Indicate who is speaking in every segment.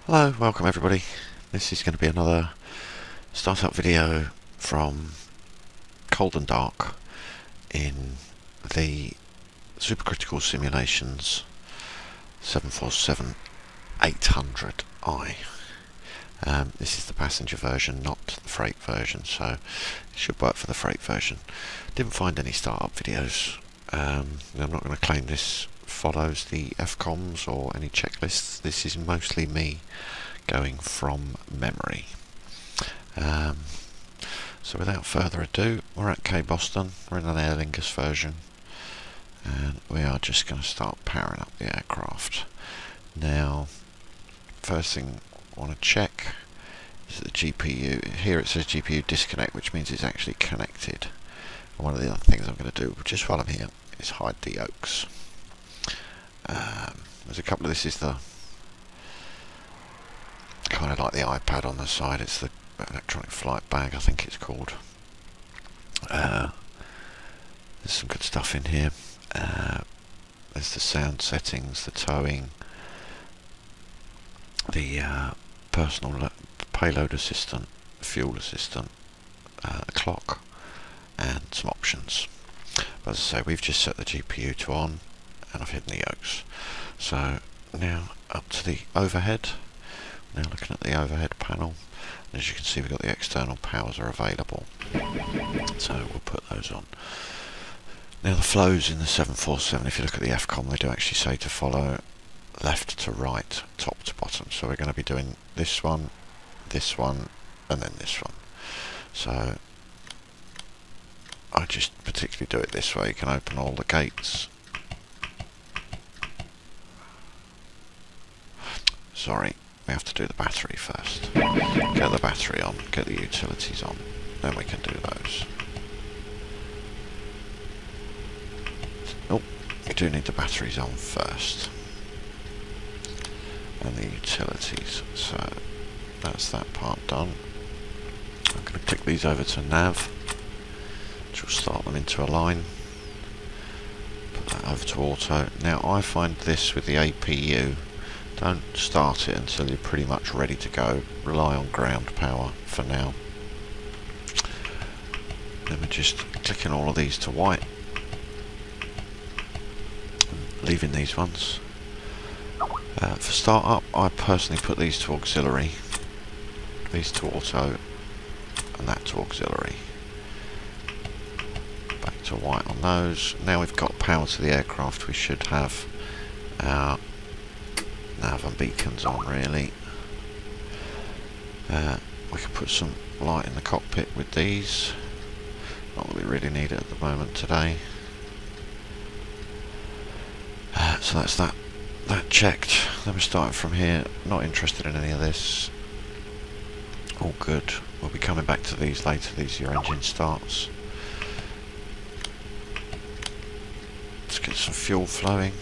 Speaker 1: Hello, welcome everybody. This is going to be another startup video from Cold and Dark in the Supercritical Simulations 747-800i. This is the passenger version, not the freight version, so it should work for the freight version. Didn't find any startup videos. I'm not going to claim this follows the FCOMs or any checklists. This is mostly me going from memory. So without further ado, we're at Cape Boston. We're in an Aer Lingus version, and we are just going to start powering up the aircraft. Now, first thing I want to check is the GPU. Here it says GPU disconnect, which means it's actually connected. And one of the other things I'm going to do, just while I'm here, is hide the yokes. There's a couple of, this is the kind of like the iPad on the side, it's the electronic flight bag, I think it's called. There's some good stuff in here. There's the sound settings, the towing, the personal payload assistant, fuel assistant, clock, and some options. But as I say, we've just set the GPU to on, and I've hidden the yokes. So now up to the overhead. Now looking at the overhead panel, and as you can see, we've got the external powers are available, so we'll put those on. Now the flows in the 747, if you look at the FCOM, they do actually say to follow left to right, top to bottom. So we're going to be doing this one, and then this one. So I just particularly do it this way. You can open all the gates. Sorry, we have to do the battery first. Get the battery on, get the utilities on, then we can do those. Oh, we do need the batteries on first. And the utilities, so that's that part done. I'm going to click these over to nav, which will start them into a line. Put that over to auto. Now I find this with the APU, don't start it until you're pretty much ready to go. Rely on ground power for now. Then we're just clicking all of these to white, leaving these ones. For startup, I personally put these to auxiliary, these to auto, and that to auxiliary. Back to white on those. Now we've got power to the aircraft, we should have our nav and beacons on really. We can put some light in the cockpit with these. Not that we really need it at the moment today. So that's that checked. Then we're starting from here. Not interested in any of this. All good. We'll be coming back to these later. These are your engine starts. Let's get some fuel flowing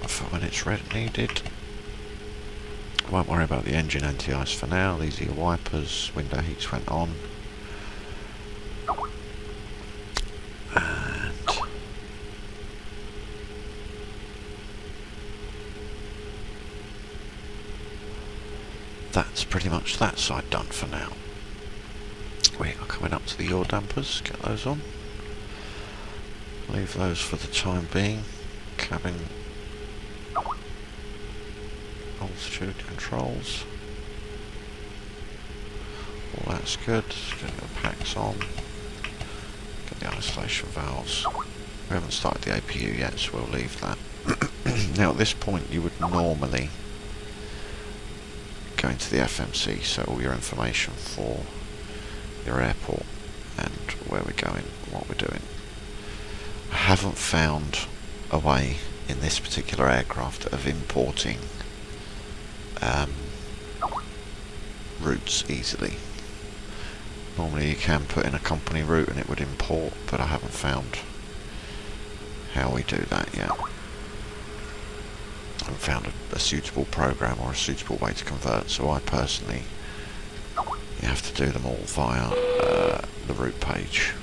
Speaker 1: for when it's needed. Won't worry about the engine anti-ice for now. These are your wipers. Window heats went on. And that's pretty much that side done for now. We are coming up to the yaw dampers. Get those on. Leave those for the time being. Cabin altitude controls. All that's good. Get the packs on. Get the isolation valves. We haven't started the APU yet, so we'll leave that. Now at this point you would normally go into the FMC, so all your information for your airport and where we're going, what we're doing. I haven't found a way in this particular aircraft of importing routes easily. Normally you can put in a company route and it would import, but I haven't found how we do that yet. I haven't found a suitable program or a suitable way to convert, so I personally, you have to do them all via the route page.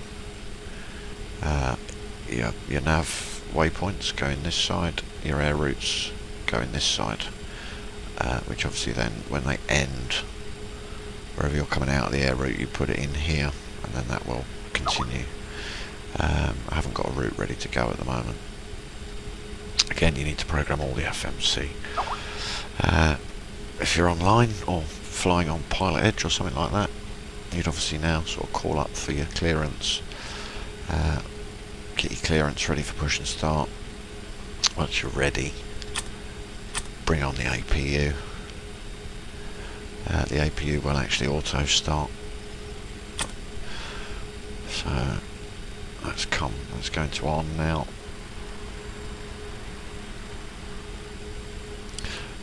Speaker 1: Your nav waypoints going this side, your air routes going this side, which obviously then when they end, wherever you're coming out of the air route, you put it in here, and then that will continue. I haven't got a route ready to go at the moment. Again, you need to program all the FMC. If you're online or flying on Pilot Edge or something like that, you'd obviously now sort of call up for your clearance, get your clearance ready for push and start. Once you're ready, bring on the APU. The APU will actually auto start. So that's going to on now.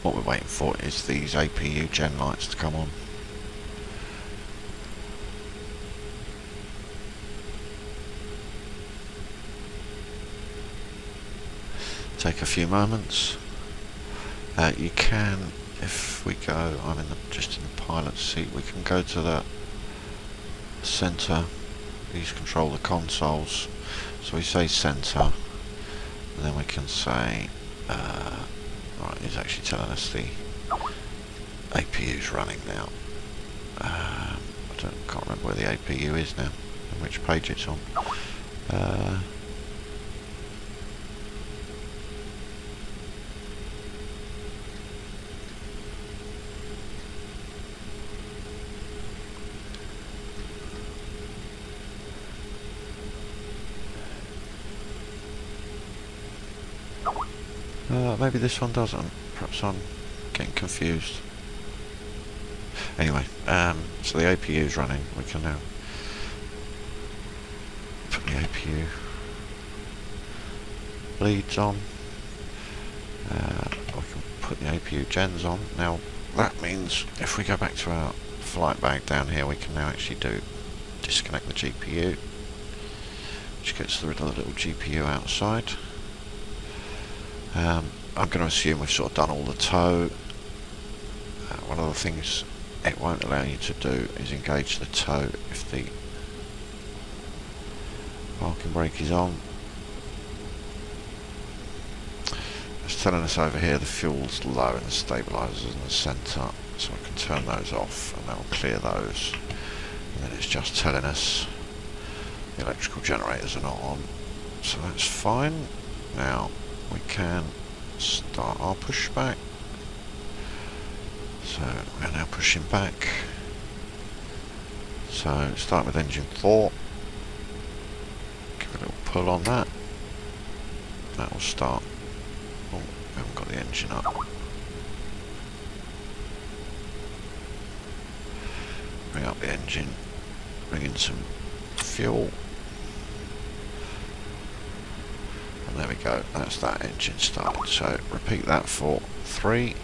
Speaker 1: What we're waiting for is these APU gen lights to come on. Take a few moments. You can, if we go, I'm just in the pilot seat, we can go to the center. These control the consoles. So we say center, and then we can say, right, it's actually telling us the APU's running now. Can't remember where the APU is now, and which page it's on. Maybe this one doesn't. Perhaps I'm getting confused. Anyway, so the APU is running. We can now put the APU leads on. We can put the APU gens on. Now that means if we go back to our flight bag down here, we can now actually disconnect the GPU, which gets rid of the little GPU outside. I'm going to assume we've sort of done all the tow. One of the things it won't allow you to do is engage the tow if the parking brake is on. It's telling us over here the fuel's low and the stabiliser's in the centre, so I can turn those off and that will clear those. And then it's just telling us the electrical generators are not on, so that's fine. Now we can start our pushback. So we're now pushing back. So start with engine 4. Give a little pull on that. That will start. Oh, we haven't got the engine up. Bring up the engine. Bring in some fuel. And there we go, that's that engine started. So repeat that for 3.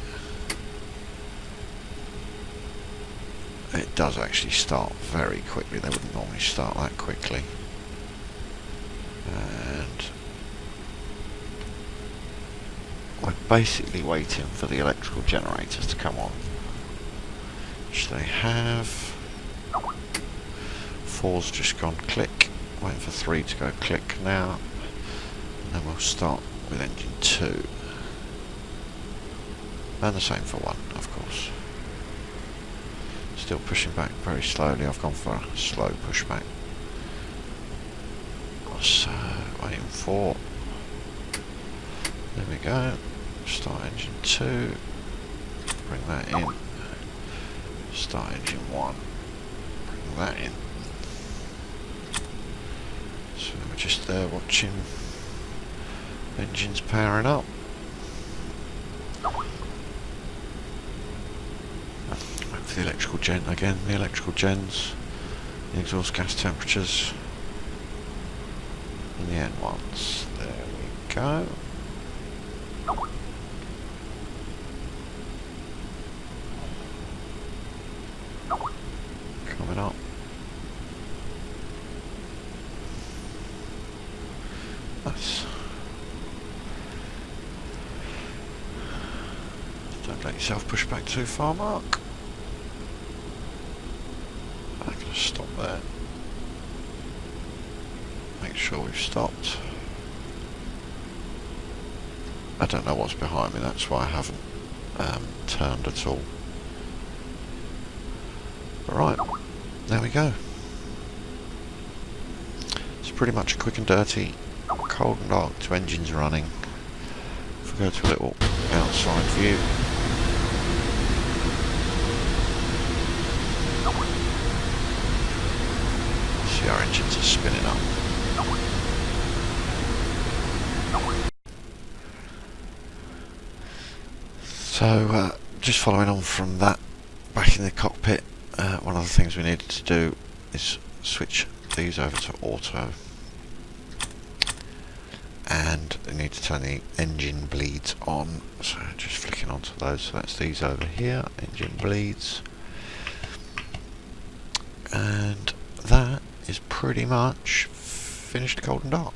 Speaker 1: It does actually start very quickly, they wouldn't normally start that quickly. And we're basically waiting for the electrical generators to come on, which they have. 4's just gone click, waiting for 3 to go click now. And we'll start with engine 2. And the same for 1, of course. Still pushing back very slowly. I've gone for a slow pushback. So, waiting for... There we go. Start engine 2. Bring that in. Start engine 1. Bring that in. So we're just there watching... Engine's powering up. For the electrical gen again, the electrical gens, the exhaust gas temperatures, and the N1s. There we go. Coming up. Nice. Don't let yourself push back too far, Mark. I'm going to stop there. Make sure we've stopped. I don't know what's behind me, that's why I haven't turned at all. Right, there we go. It's pretty much a quick and dirty, cold and dark, 2 engines running. If we go to a little outside view, see our engines are spinning up. So just following on from that, back in the cockpit, one of the things we needed to do is switch these over to auto, and we need to turn the engine bleeds on, so just flicking onto those. So that's these over here, engine bleeds, and that is pretty much finished cold and dark.